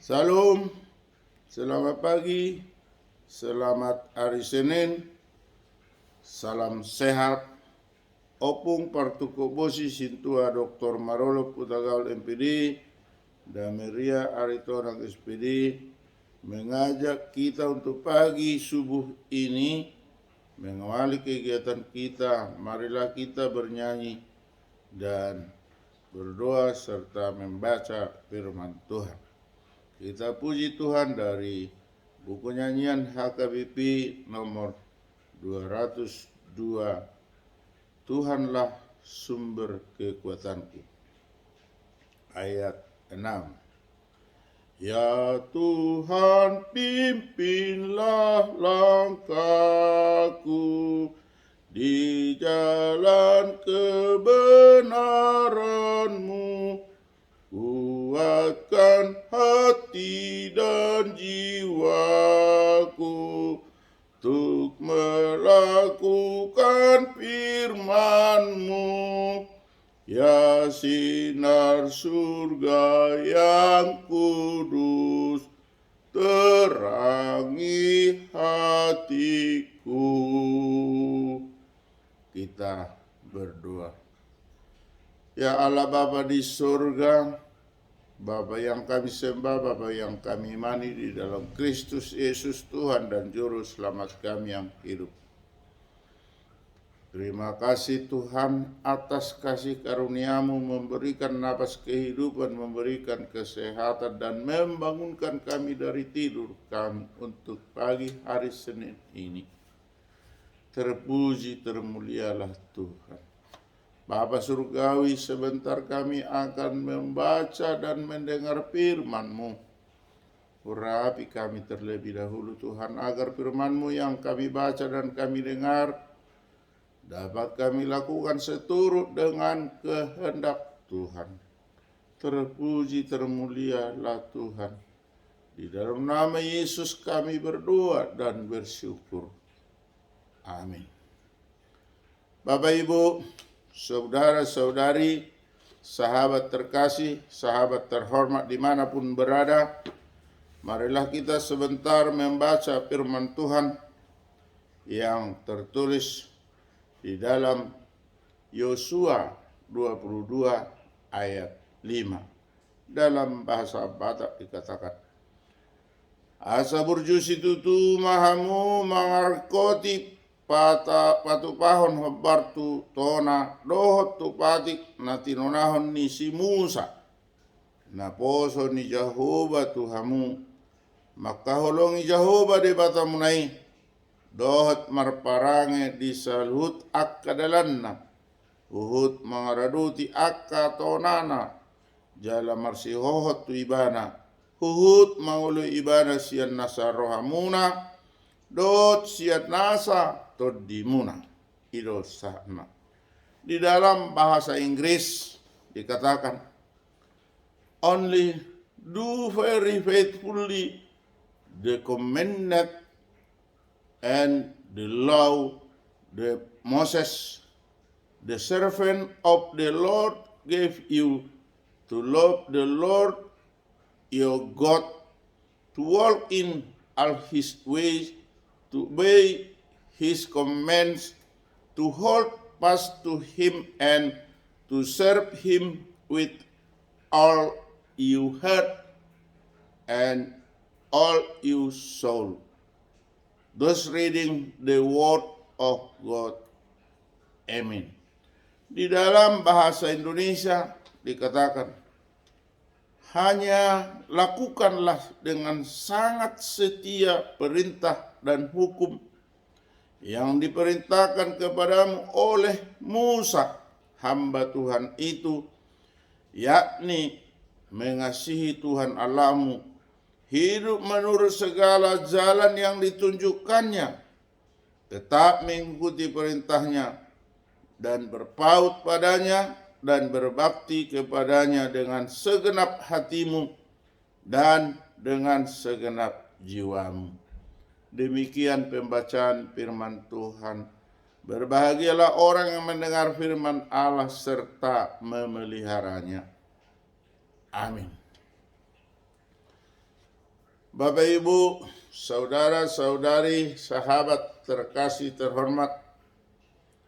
Salam, selamat pagi, selamat hari Senin, salam sehat, opung partuko bosi sintua Dr. Marolo Putagaul MPD, Dameria Aritonang SPD, mengajak kita untuk pagi subuh ini, mengawali kegiatan kita. Marilah kita bernyanyi dan berdoa serta membaca firman Tuhan. Kita puji Tuhan dari buku nyanyian HKBP nomor 202. Tuhanlah sumber kekuatanku. Ayat 6. Ya Tuhan, pimpinlah langkahku di jalan kebenaran-Mu. Kuatkan hati dan jiwaku untuk melakukan firman-Mu. Ya sinar surga yang kudus, terangi hatiku. Kita berdoa. Ya Allah Bapa di surga, Bapa yang kami sembah, Bapa yang kami imani di dalam Kristus Yesus Tuhan dan Juru Selamat kami yang hidup. Terima kasih Tuhan atas kasih karunia-Mu memberikan napas kehidupan, memberikan kesehatan dan membangunkan kami dari tidur kami untuk pagi hari Senin ini. Terpuji termulialah Tuhan. Bapa Surgawi, sebentar kami akan membaca dan mendengar firman-Mu. Urapi kami terlebih dahulu Tuhan, agar firman-Mu yang kami baca dan kami dengar dapat kami lakukan seturut dengan kehendak Tuhan. Terpuji termulialah Tuhan. Di dalam nama Yesus kami berdoa dan bersyukur. Amin. Bapak Ibu, saudara-saudari, sahabat terkasih, sahabat terhormat dimanapun berada, marilah kita sebentar membaca firman Tuhan yang tertulis di dalam Yosua 22 ayat 5. Dalam bahasa Batak dikatakan, asa burjusi tutu mahamu mangarkoti patu pahon hobartu tona dohot tu patik na tinonahon ni si Musa na poso ni Jehovah Tuhamu, maka holongi Jehovah de batamunai dohot marparange di salhut akka dalanna uhut mangaraduti akka tonana jala marsihohot tu ibana uhut mangulu ibana sian nasa rohamuna dot siat nasa todimuna idosana. Di dalam bahasa Inggris dikatakan, only do very faithfully the commandment and the law that Moses, the servant of the Lord, gave you to love the Lord your God, to walk in all his ways, to obey his commands, to hold fast to him and to serve him with all you heart and all your soul. Thus reading the word of God. Amen. Di dalam bahasa Indonesia dikatakan, hanya lakukanlah dengan sangat setia perintah dan hukum yang diperintahkan kepadamu oleh Musa, hamba Tuhan itu, yakni mengasihi Tuhan Allahmu, hidup menurut segala jalan yang ditunjukkannya, tetap mengikuti perintahnya, dan berpaut padanya, dan berbakti kepadanya dengan segenap hatimu dan dengan segenap jiwamu. Demikian pembacaan firman Tuhan. Berbahagialah orang yang mendengar firman Allah serta memeliharanya. Amin. Bapak Ibu, saudara-saudari, sahabat terkasih terhormat,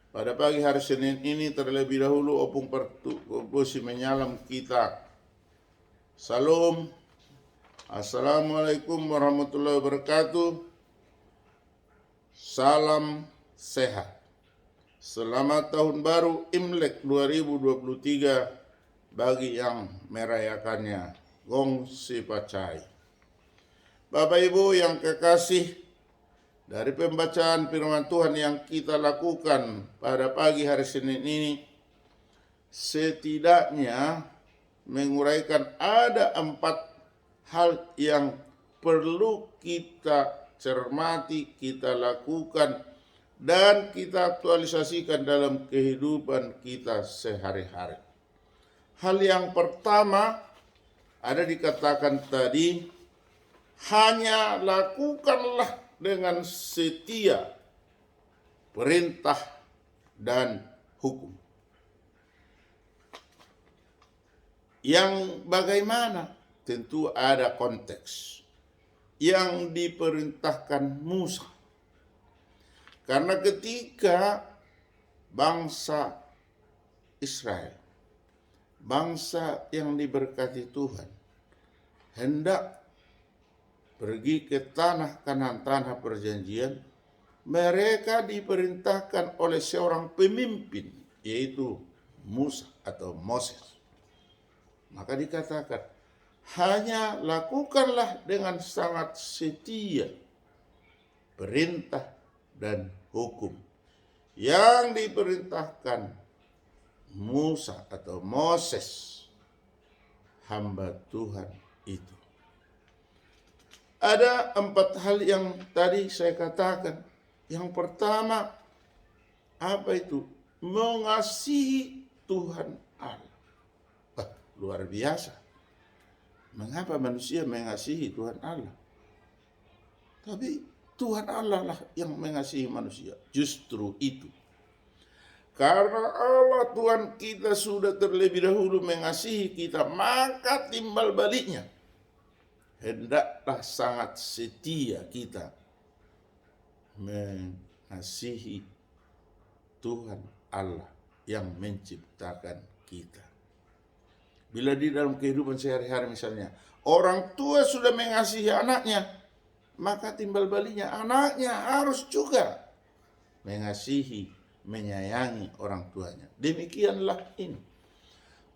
pada pagi hari Senin ini terlebih dahulu opung pertukusi menyalam kita. Salam, Assalamualaikum warahmatullahi wabarakatuh. Salam sehat. Selamat tahun baru Imlek 2023 bagi yang merayakannya. Gong si pacai. Bapak Ibu yang kekasih, dari pembacaan firman Tuhan yang kita lakukan pada pagi hari Senin ini, setidaknya menguraikan ada 4 hal yang perlu kita cermati, kita lakukan, dan kita aktualisasikan dalam kehidupan kita sehari-hari. Hal yang pertama ada dikatakan tadi, hanya lakukanlah dengan setia perintah dan hukum. Yang bagaimana? Tentu ada konteks yang diperintahkan Musa. Karena ketika bangsa Israel, bangsa yang diberkati Tuhan, hendak pergi ke tanah Kanaan, tanah perjanjian, mereka diperintahkan oleh seorang pemimpin, yaitu Musa atau Moses. Maka dikatakan, hanya lakukanlah dengan sangat setia perintah dan hukum yang diperintahkan Musa atau Moses, hamba Tuhan itu. Ada 4 hal yang tadi saya katakan. Yang pertama, apa itu? Mengasihi Tuhan Allah. Luar biasa. Mengapa manusia mengasihi Tuhan Allah? Tapi Tuhan Allah lah yang mengasihi manusia. Justru itu. Karena Allah Tuhan kita sudah terlebih dahulu mengasihi kita, maka timbal baliknya, hendaklah sangat setia kita mengasihi Tuhan Allah yang menciptakan kita. Bila di dalam kehidupan sehari-hari misalnya, orang tua sudah mengasihi anaknya, maka timbal baliknya anaknya harus juga mengasihi, menyayangi orang tuanya. Demikianlah ini.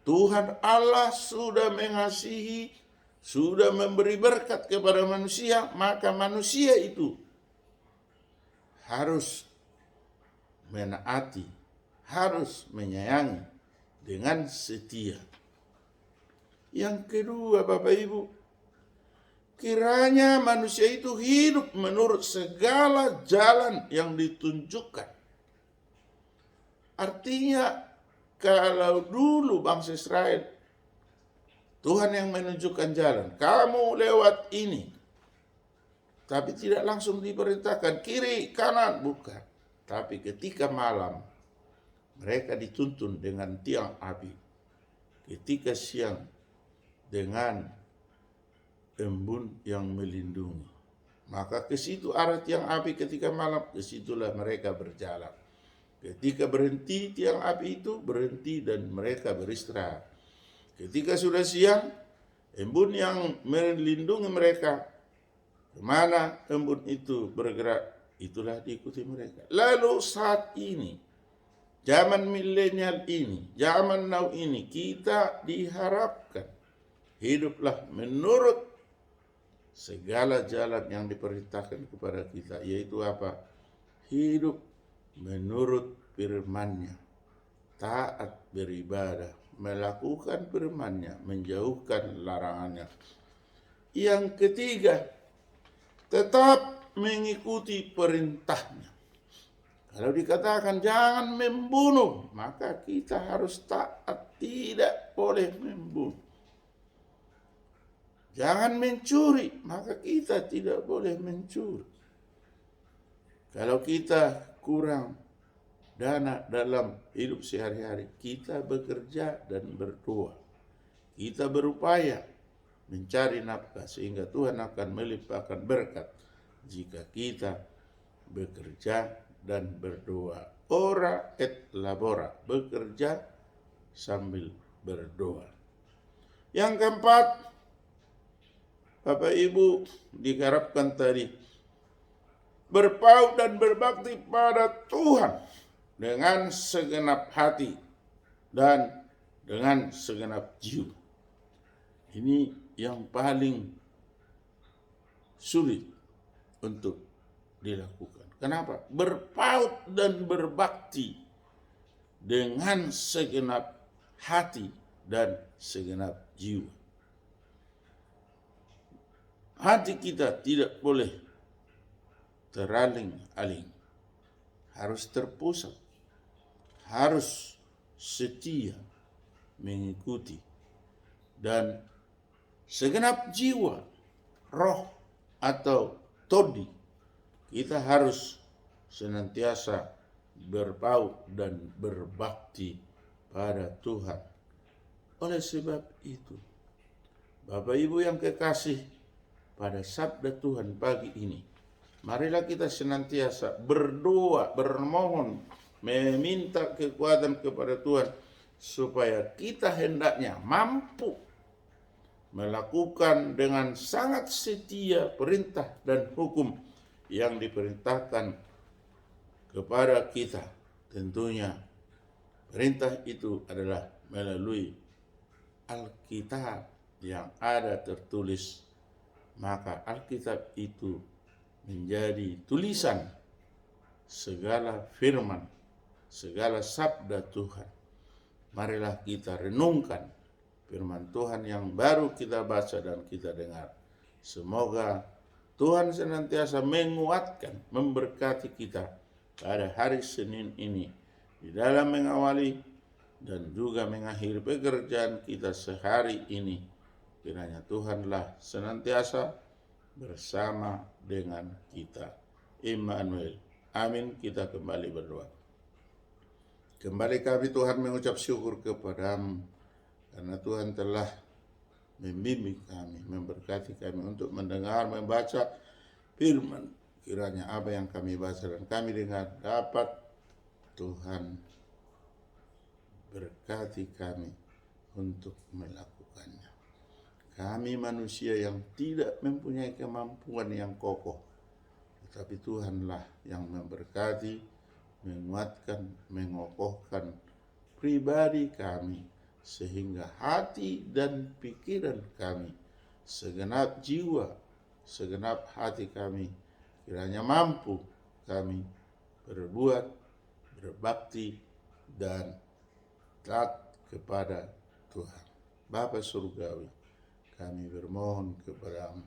Tuhan Allah sudah mengasihi, sudah memberi berkat kepada manusia, maka manusia itu harus menaati, harus menyayangi dengan setia. Yang kedua, Bapak Ibu, kiranya manusia itu hidup menurut segala jalan yang ditunjukkan. Artinya, kalau dulu bangsa Israel, Tuhan yang menunjukkan jalan, kamu lewat ini, tapi tidak langsung diperintahkan kiri, kanan, bukan. Tapi ketika malam, mereka dituntun dengan tiang api. Ketika siang, dengan embun yang melindungi. Maka ke situ arah tiang api ketika malam, ke situlah mereka berjalan. Ketika berhenti tiang api itu, berhenti dan mereka beristirahat. Ketika sudah siang, embun yang melindungi mereka, kemana embun itu bergerak, itulah diikuti mereka. Lalu saat ini, zaman milenial ini, zaman now ini, kita diharapkan hiduplah menurut segala jalan yang diperintahkan kepada kita, yaitu apa? Hidup menurut firman-Nya, taat beribadah, melakukan firman-Nya, menjauhkan larangannya. Yang ketiga, tetap mengikuti perintahnya. Kalau dikatakan jangan membunuh, maka kita harus taat, tidak boleh membunuh. Jangan mencuri, maka kita tidak boleh mencuri. Kalau kita kurang dana dalam hidup sehari-hari, kita bekerja dan berdoa. Kita berupaya mencari nafkah, sehingga Tuhan akan melimpahkan berkat jika kita bekerja dan berdoa. Ora et labora, bekerja sambil berdoa. Yang keempat, Bapak Ibu diharapkan tadi berpaut dan berbakti pada Tuhan dengan segenap hati dan dengan segenap jiwa. Ini yang paling sulit untuk dilakukan. Kenapa? Berpaut dan berbakti dengan segenap hati dan segenap jiwa. Hati kita tidak boleh teraling-aling, harus terpusat, harus setia mengikuti, dan segenap jiwa, roh atau todi, kita harus senantiasa berpaut dan berbakti pada Tuhan. Oleh sebab itu, Bapak Ibu yang kekasih, pada sabda Tuhan pagi ini, marilah kita senantiasa berdoa, bermohon, meminta kekuatan kepada Tuhan, supaya kita hendaknya mampu melakukan dengan sangat setia perintah dan hukum yang diperintahkan kepada kita. Tentunya perintah itu adalah melalui Alkitab yang ada tertulis. Maka Alkitab itu menjadi tulisan segala firman, segala sabda Tuhan. Marilah kita renungkan firman Tuhan yang baru kita baca dan kita dengar. Semoga Tuhan senantiasa menguatkan, memberkati kita pada hari Senin ini, di dalam mengawali dan juga mengakhiri pekerjaan kita sehari ini. Kiranya Tuhanlah senantiasa bersama dengan kita. Immanuel. Amin. Kita kembali berdoa. Kembali kami Tuhan mengucap syukur kepadamu, karena Tuhan telah membimbing kami, memberkati kami untuk mendengar, membaca firman. Kiranya apa yang kami baca dan kami dengar dapat Tuhan berkati kami untuk melakukannya. Kami manusia yang tidak mempunyai kemampuan yang kokoh, tetapi Tuhanlah yang memberkati, menguatkan, mengokohkan pribadi kami, sehingga hati dan pikiran kami, segenap jiwa, segenap hati kami, kiranya mampu kami berbuat, berbakti, dan taat kepada Tuhan. Bapa Surgawi, kami bermohon kepadamu,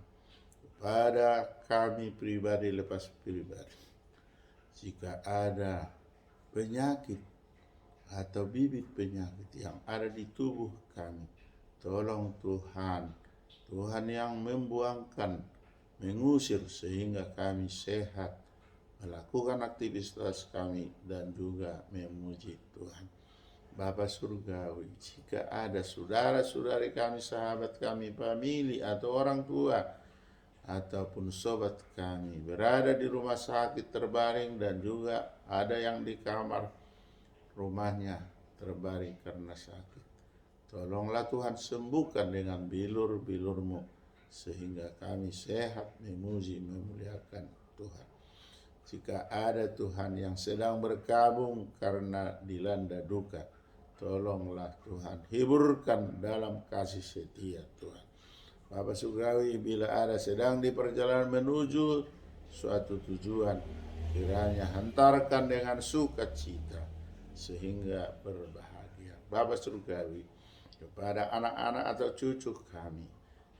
kepada kami pribadi lepas pribadi, jika ada penyakit atau bibit penyakit yang ada di tubuh kami, tolong Tuhan, Tuhan yang membuangkan, mengusir sehingga kami sehat, melakukan aktivitas kami dan juga memuji Tuhan. Bapa Surgawi, jika ada saudara-saudari kami, sahabat kami, famili atau orang tua ataupun sobat kami berada di rumah sakit terbaring, dan juga ada yang di kamar rumahnya terbaring karena sakit, tolonglah Tuhan sembuhkan dengan bilur-bilur-Mu, sehingga kami sehat, memuji, memuliakan Tuhan. Jika ada Tuhan yang sedang berkabung karena dilanda duka, tolonglah Tuhan, hiburkan dalam kasih setia Tuhan. Bapak Surgawi, bila ada sedang di perjalanan menuju suatu tujuan, kiranya hantarkan dengan sukacita sehingga berbahagia. Bapak Surgawi, kepada anak-anak atau cucu kami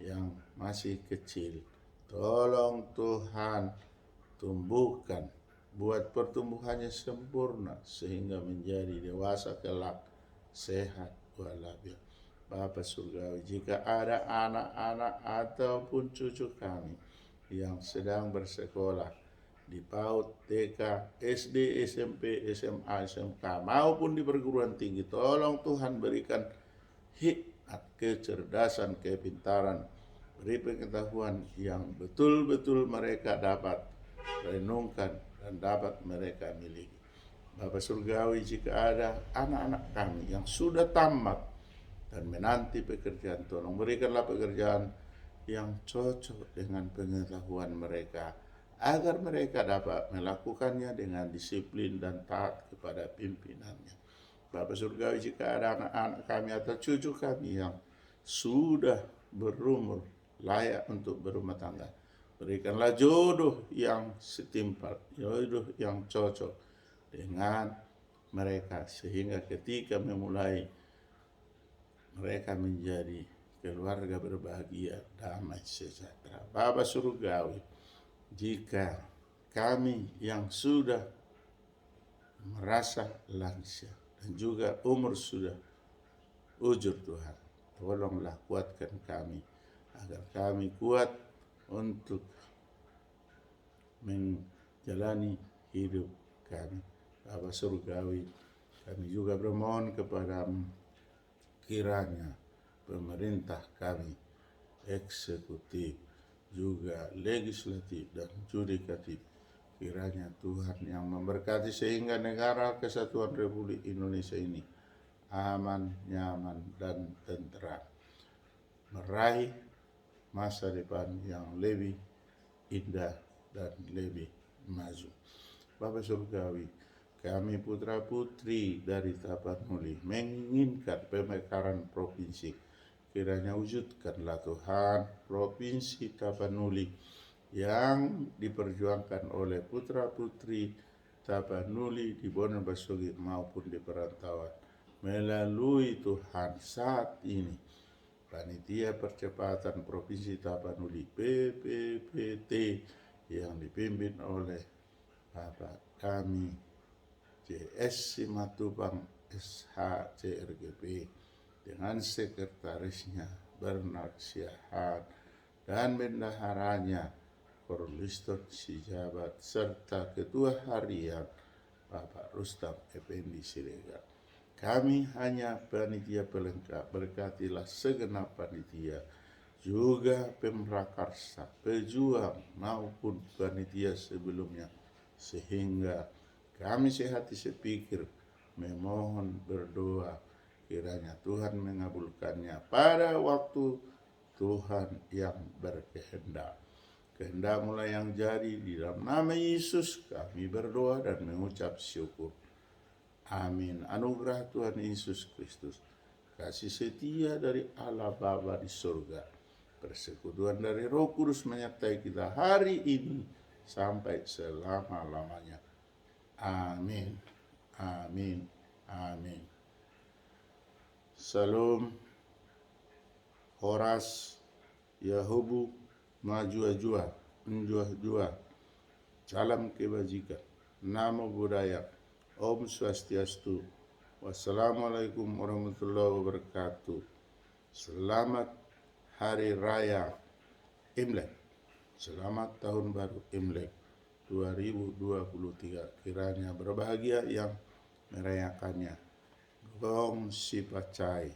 yang masih kecil, tolong Tuhan tumbuhkan, buat pertumbuhannya sempurna sehingga menjadi dewasa kelak, sehat walafiat. Bapa Surgawi, jika ada anak-anak ataupun cucu kami yang sedang bersekolah di PAUD, TK, SD, SMP, SMA, SMK maupun di perguruan tinggi, tolong Tuhan berikan hikmat, kecerdasan, kepintaran beri pengetahuan yang betul-betul mereka dapat renungkan dan dapat mereka miliki. Bapa Surgawi, jika ada anak-anak kami yang sudah tamat dan menanti pekerjaan, tolong berikanlah pekerjaan yang cocok dengan pengetahuan mereka, agar mereka dapat melakukannya dengan disiplin dan taat kepada pimpinannya. Bapa Surgawi, jika ada anak-anak kami atau cucu kami yang sudah berumur layak untuk berumah tangga, berikanlah jodoh yang setimpal, jodoh yang cocok dengan mereka, sehingga ketika memulai mereka menjadi keluarga berbahagia, damai, sejahtera. Bapa Surgawi, jika kami yang sudah merasa lansia dan juga umur sudah ujur, Tuhan, tolonglah kuatkan kami agar kami kuat untuk menjalani hidup kami. Bapa Surgawi, kami juga bermohon kepadamu, kiranya pemerintah kami, eksekutif, juga legislatif dan yudikatif, kiranya Tuhan yang memberkati sehingga negara kesatuan Republik Indonesia ini aman, nyaman, dan tentram, meraih masa depan yang lebih indah dan lebih maju. Bapa Surgawi, kami putra-putri dari Tapanuli menginginkan pemekaran provinsi. Kiranya wujudkanlah Tuhan provinsi Tapanuli yang diperjuangkan oleh putra-putri Tapanuli di Bonobasogi maupun di perantauan. Melalui Tuhan saat ini Panitia Percepatan Provinsi Tapanuli PPPT yang dipimpin oleh Bapak kami JS Simatupang SHCRGP dengan sekretarisnya Bernard Siahaan dan bendaharanya Korliston Sijabat serta ketua harian Bapak Rustam Effendi Siregar. Kami hanya panitia pelengkap, berkatilah segenap panitia, juga pemrakarsa, pejuang maupun panitia sebelumnya, sehingga kami sehati sepikir memohon berdoa kiranya Tuhan mengabulkannya pada waktu Tuhan yang berkehendak. Kehendak mulai yang jadi, di dalam nama Yesus kami berdoa dan mengucap syukur. Amin. Anugerah Tuhan Yesus Kristus, kasih setia dari Allah Bapa di surga, persekutuan dari Roh Kudus menyertai kita hari ini sampai selama-lamanya. Amin. Amin. Amin. Salam Horas Yahubu Majua-jua Menjua-jua. Salam kebajikan. Namo Buddhaya. Om Swastiastu. Wassalamualaikum warahmatullahi wabarakatuh. Selamat Hari Raya Imlek. Selamat Tahun Baru Imlek 2023. Kiranya berbahagia yang merayakannya. Gong Si Pacai.